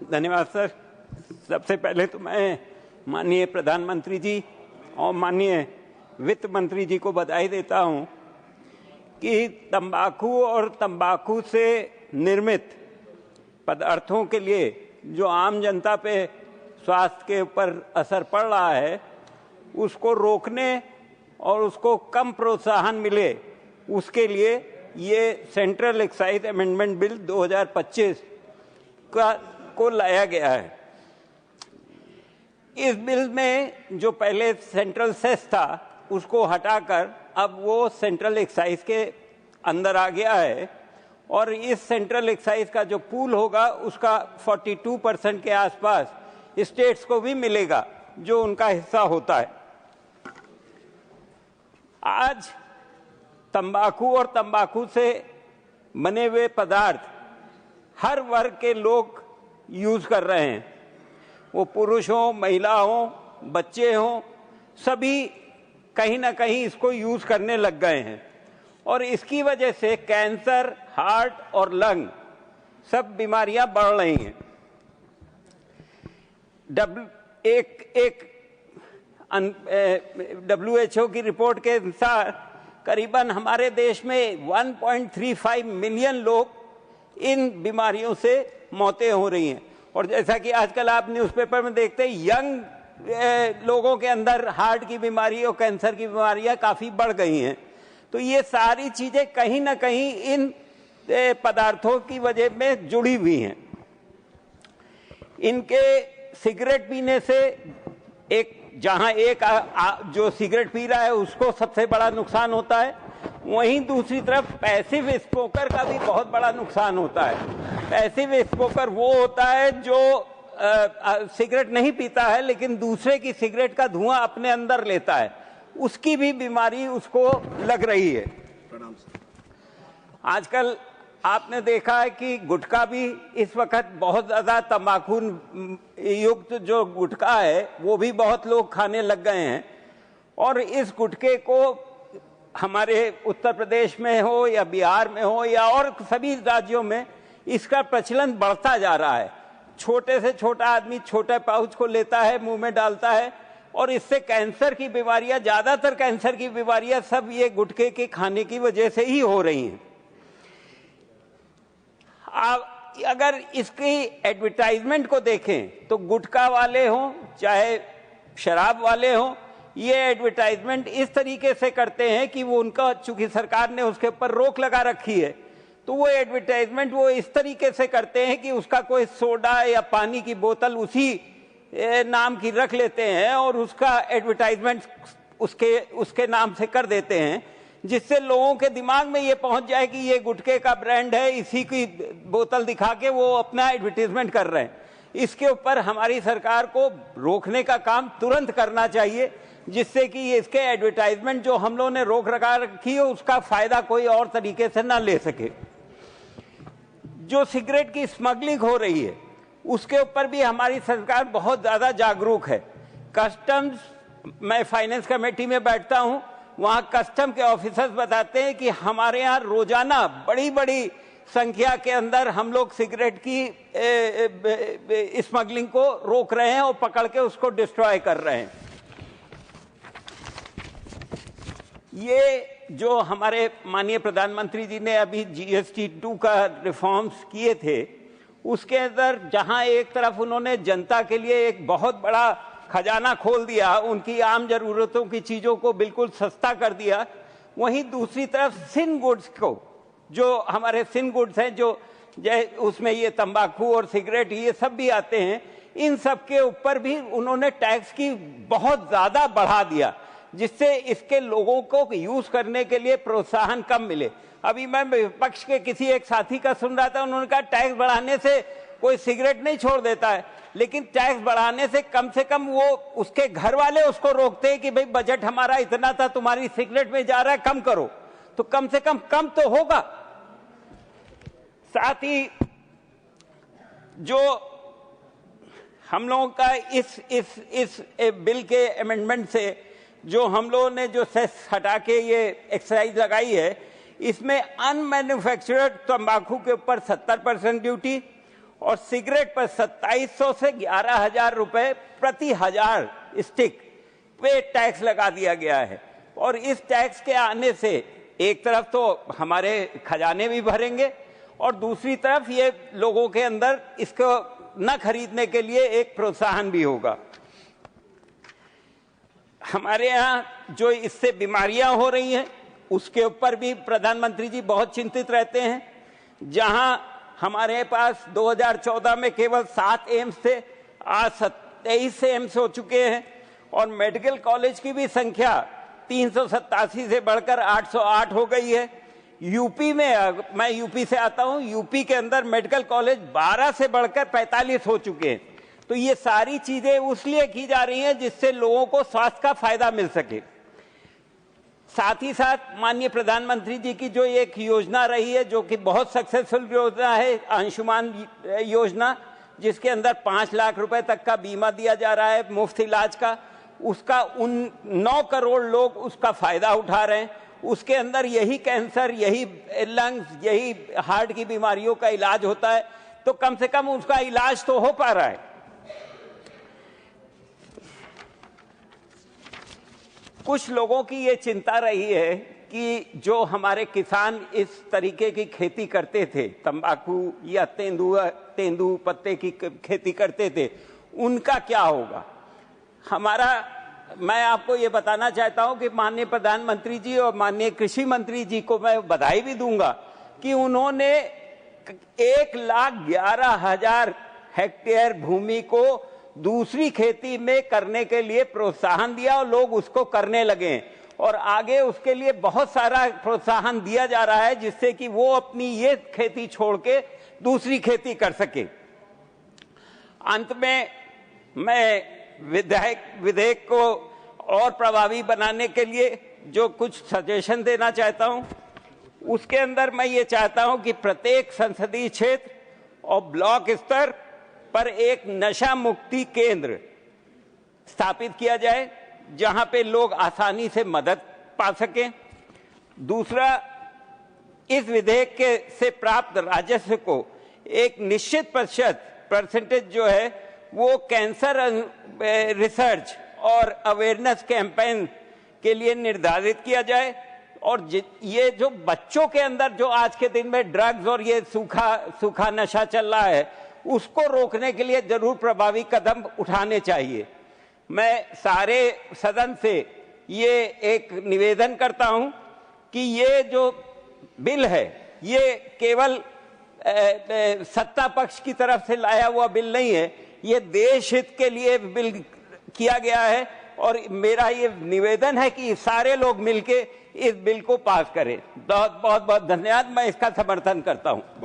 धन्यवाद सर। सबसे पहले तो मैं माननीय प्रधानमंत्री जी और माननीय वित्त मंत्री जी को बधाई देता हूं कि तंबाकू और तंबाकू से निर्मित पदार्थों के लिए जो आम जनता पे स्वास्थ्य के ऊपर असर पड़ रहा है उसको रोकने और उसको कम प्रोत्साहन मिले, उसके लिए ये सेंट्रल एक्साइज अमेंडमेंट बिल 2025 को लाया गया है। इस बिल में जो पहले सेंट्रल सेस था उसको हटाकर अब वो सेंट्रल एक्साइज के अंदर आ गया है और इस सेंट्रल एक्साइज का जो पूल होगा उसका 42% के आसपास स्टेट्स को भी मिलेगा जो उनका हिस्सा होता है। आज तंबाकू और तंबाकू से बने हुए पदार्थ हर वर्ग के लोग यूज कर रहे हैं, वो पुरुष हो, महिला हो, बच्चे हो, सभी कहीं ना कहीं इसको यूज करने लग गए हैं और इसकी वजह से कैंसर, हार्ट और लंग सब बीमारियां बढ़ रही हैं। WHO की रिपोर्ट के अनुसार करीबन हमारे देश में 1.35 मिलियन लोग इन बीमारियों से मौतें हो रही हैं और जैसा कि आजकल आप न्यूज़पेपर में देखते हैं यंग लोगों के अंदर हार्ट की बीमारी और कैंसर की बीमारियां काफ़ी बढ़ गई हैं। तो ये सारी चीज़ें कहीं ना कहीं इन पदार्थों की वजह में जुड़ी हुई हैं। इनके सिगरेट पीने से जो सिगरेट पी रहा है उसको सबसे बड़ा नुकसान होता है, वहीं दूसरी तरफ पैसिव स्मोकर का भी बहुत बड़ा नुकसान होता है। पैसिव स्मोकर वो होता है जो सिगरेट नहीं पीता है लेकिन दूसरे की सिगरेट का धुआं अपने अंदर लेता है, उसकी भी बीमारी उसको लग रही है। आजकल आपने देखा है कि गुटखा भी इस वक्त बहुत ज़्यादा तंबाकू युक्त जो गुटखा है वो भी बहुत लोग खाने लग गए हैं और इस गुटखे को हमारे उत्तर प्रदेश में हो या बिहार में हो या और सभी राज्यों में इसका प्रचलन बढ़ता जा रहा है। छोटे से छोटा आदमी छोटे पाउच को लेता है, मुंह में डालता है और इससे कैंसर की बीमारियां, ज़्यादातर कैंसर की बीमारियां सब ये गुटखे के खाने की वजह से ही हो रही हैं। अगर इसकी एडवर्टाइजमेंट को देखें तो गुटखा वाले हों चाहे शराब वाले हों, ये एडवर्टाइजमेंट इस तरीके से करते हैं कि वो उनका, चूंकि सरकार ने उसके ऊपर रोक लगा रखी है, तो वो एडवर्टाइजमेंट वो इस तरीके से करते हैं कि उसका कोई सोडा या पानी की बोतल उसी नाम की रख लेते हैं और उसका एडवर्टाइजमेंट उसके नाम से कर देते हैं, जिससे लोगों के दिमाग में ये पहुंच जाए कि ये गुटखे का ब्रांड है, इसी की बोतल दिखा के वो अपना एडवर्टाइजमेंट कर रहे हैं। इसके ऊपर हमारी सरकार को रोकने का काम तुरंत करना चाहिए, जिससे कि इसके एडवर्टाइजमेंट जो हम लोगों ने रोक लगा रखी है उसका फायदा कोई और तरीके से ना ले सके। जो सिगरेट की स्मगलिंग हो रही है उसके ऊपर भी हमारी सरकार बहुत ज्यादा जागरूक है। कस्टम्स, मैं फाइनेंस कमेटी में बैठता हूं, वहां कस्टम के ऑफिसर्स बताते हैं कि हमारे यहाँ रोजाना बड़ी बड़ी संख्या के अंदर हम लोग सिगरेट की स्मगलिंग को रोक रहे हैं और पकड़ के उसको डिस्ट्रॉय कर रहे हैं। ये जो हमारे माननीय प्रधानमंत्री जी ने अभी GST 2 का रिफॉर्म्स किए थे, उसके अंदर जहां एक तरफ उन्होंने जनता के लिए एक बहुत बड़ा खजाना खोल दिया, उनकी आम जरूरतों की चीजों को बिल्कुल सस्ता कर दिया, वहीं दूसरी तरफ सिन गुड्स को, जो हमारे सिन गुड्स हैं, जो उसमें ये तंबाकू और सिगरेट ये सब भी आते हैं, इन सब के ऊपर भी उन्होंने टैक्स की बहुत ज्यादा बढ़ा दिया, जिससे इसके लोगों को यूज करने के लिए प्रोत्साहन कम मिले। अभी मैं विपक्ष के किसी एक साथी का सुन रहा था, उन्होंने कहा टैक्स बढ़ाने से कोई सिगरेट नहीं छोड़ देता है, लेकिन टैक्स बढ़ाने से कम वो उसके घर वाले उसको रोकते हैं कि भाई बजट हमारा इतना था, तुम्हारी सिगरेट में जा रहा है, कम करो, तो कम से कम तो होगा। साथ ही जो हम लोगों का इस बिल के अमेंडमेंट से जो हम लोगों ने जो सेस हटा के ये एक्साइज लगाई है, इसमें अनमैन्युफैक्चर्ड तंबाकू के ऊपर 70% ड्यूटी और सिगरेट पर 2700 से 11,000 रुपए प्रति 1000 स्टिक पे टैक्स लगा दिया गया है। और इस टैक्स के आने से एक तरफ तो हमारे खजाने भी भरेंगे और दूसरी तरफ ये लोगों के अंदर इसको न खरीदने के लिए एक प्रोत्साहन भी होगा। हमारे यहाँ जो इससे बीमारियां हो रही हैं उसके ऊपर भी प्रधानमंत्री जी बहुत चिंतित रहते हैं। जहां हमारे पास 2014 में केवल 7 एम्स थे, आज 23 एम्स हो चुके हैं और मेडिकल कॉलेज की भी संख्या 387 से बढ़कर 808 हो गई है। यूपी में, मैं यूपी से आता हूं, यूपी के अंदर मेडिकल कॉलेज 12 से बढ़कर 45 हो चुके हैं। तो ये सारी चीजें उसलिए की जा रही हैं जिससे लोगों को स्वास्थ्य का फायदा मिल सके। साथ ही साथ माननीय प्रधानमंत्री जी की जो एक योजना रही है जो कि बहुत सक्सेसफुल योजना है, आयुष्मान योजना, जिसके अंदर 5 लाख रुपए तक का बीमा दिया जा रहा है मुफ्त इलाज का, उसका 9 करोड़ लोग उसका फायदा उठा रहे हैं। उसके अंदर यही कैंसर, यही लंग्स, यही हार्ट की बीमारियों का इलाज होता है, तो कम से कम उसका इलाज तो हो पा रहा है। कुछ लोगों की ये चिंता रही है कि जो हमारे किसान इस तरीके की खेती करते थे, तंबाकू या तेंदू पत्ते की खेती करते थे, उनका क्या होगा। मैं आपको ये बताना चाहता हूं कि माननीय प्रधानमंत्री जी और माननीय कृषि मंत्री जी को मैं बधाई भी दूंगा कि उन्होंने 1,11,000 हेक्टेयर भूमि को दूसरी खेती में करने के लिए प्रोत्साहन दिया और लोग उसको करने लगे और आगे उसके लिए बहुत सारा प्रोत्साहन दिया जा रहा है जिससे कि वो अपनी ये खेती छोड़ के दूसरी खेती कर सके। अंत में मैं विधेयक को और प्रभावी बनाने के लिए जो कुछ सजेशन देना चाहता हूं, उसके अंदर मैं ये चाहता हूं कि प्रत्येक संसदीय क्षेत्र और ब्लॉक स्तर पर एक नशा मुक्ति केंद्र स्थापित किया जाए जहां पे लोग आसानी से मदद पा सकें। दूसरा, इस विधेयक से प्राप्त राजस्व को एक निश्चित परसेंटेज जो है वो कैंसर रिसर्च और अवेयरनेस कैंपेन के लिए निर्धारित किया जाए। और ये जो बच्चों के अंदर जो आज के दिन में ड्रग्स और ये सूखा नशा चल रहा है उसको रोकने के लिए जरूर प्रभावी कदम उठाने चाहिए। मैं सारे सदन से ये एक निवेदन करता हूं कि ये जो बिल है ये केवल सत्ता पक्ष की तरफ से लाया हुआ बिल नहीं है, ये देश हित के लिए बिल किया गया है और मेरा ये निवेदन है कि सारे लोग मिलके इस बिल को पास करें। बहुत बहुत धन्यवाद। मैं इसका समर्थन करता हूं।